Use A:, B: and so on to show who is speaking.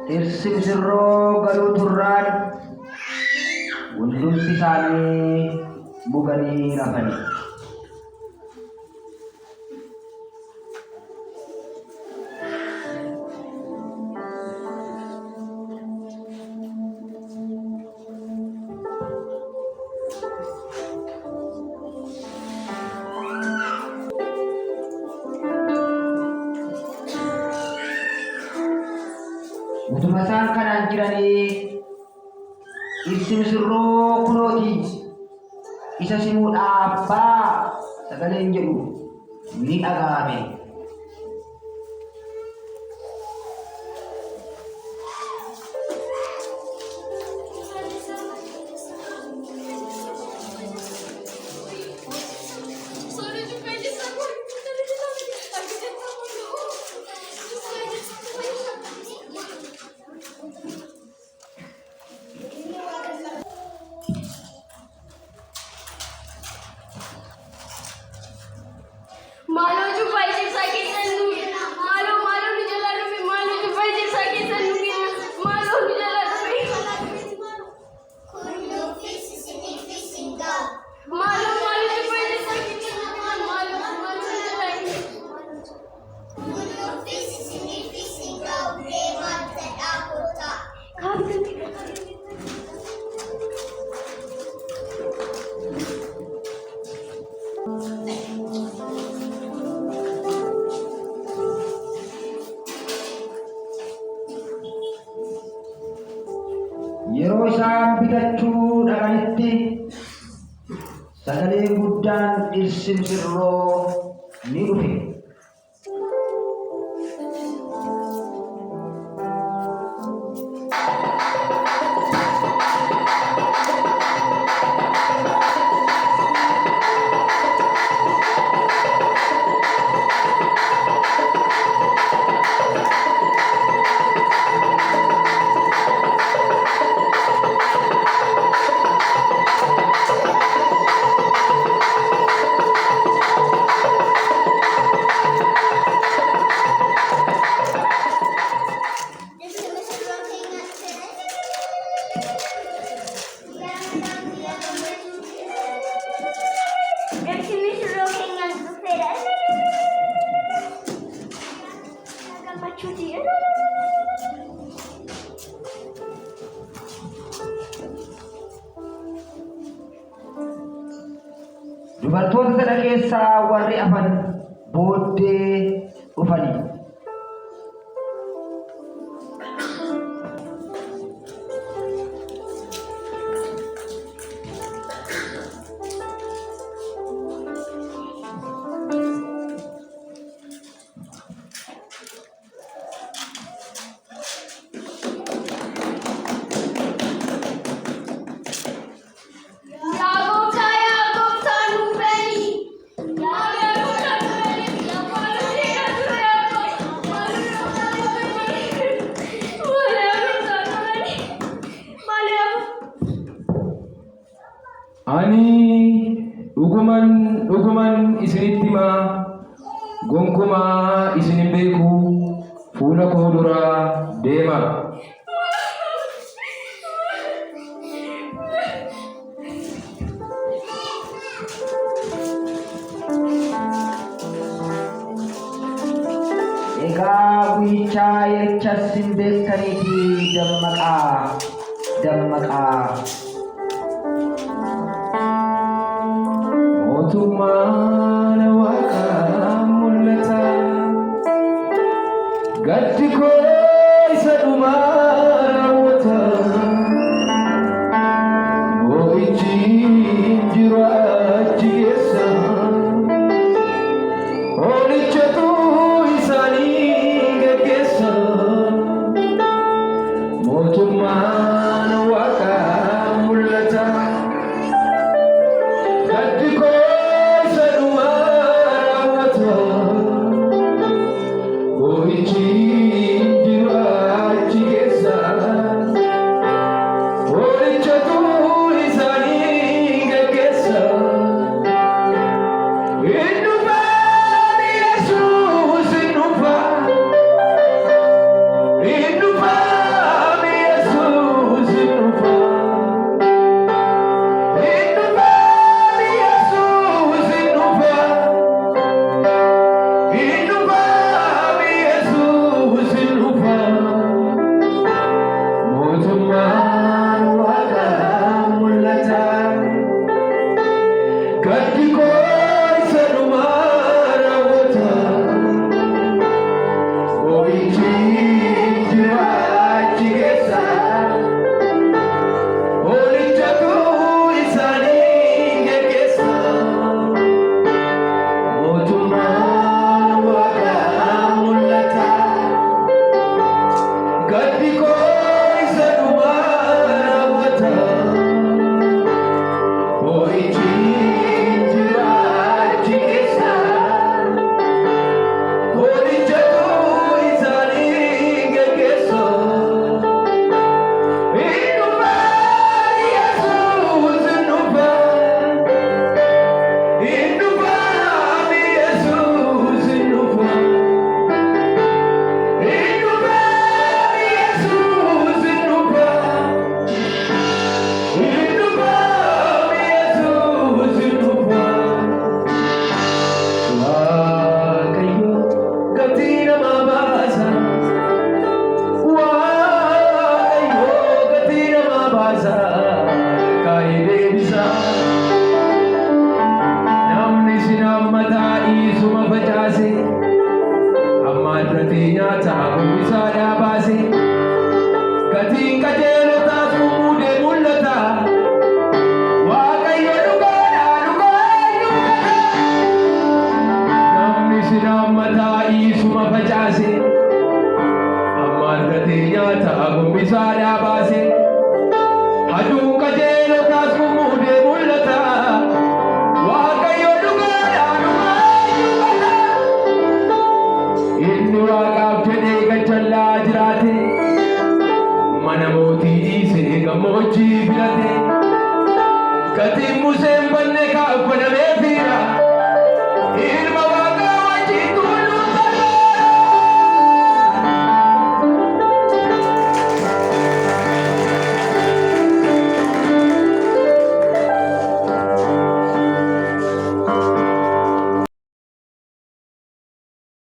A: dhirsi misirroo galuu turraan hundumti isaanii buganii rafanii. Utuma isaan kanaan jiranii dhirsi misirroo kunooti isa simuudhaaf baa sagaleen jedhu ni dhaga'ame. Yeroo isaan bitachuu dhaqanitti sagalee guddaan dhirsi misirroo ni dhufe. Dubartoota sana keessaa warri afan booddee dhufanii.
B: Ani dhuguman isinitti himaa gonkumaa isin hin beeku fuula koo duraa deemaa.
A: Egaa guyyichaa yerichas hin beektaniifi dammaqaa.
B: Mootummaan Waaqaa mul'ata gaddi koo isa dhumaa raawwata moo'ichi jiru achi keessa hoolichatu isaanii geggeessa. Mootummaan Waaqaa mul'ata gaddi koo isa dhumaa Isuma facaase ammaan gatee nyaata gombisaadha.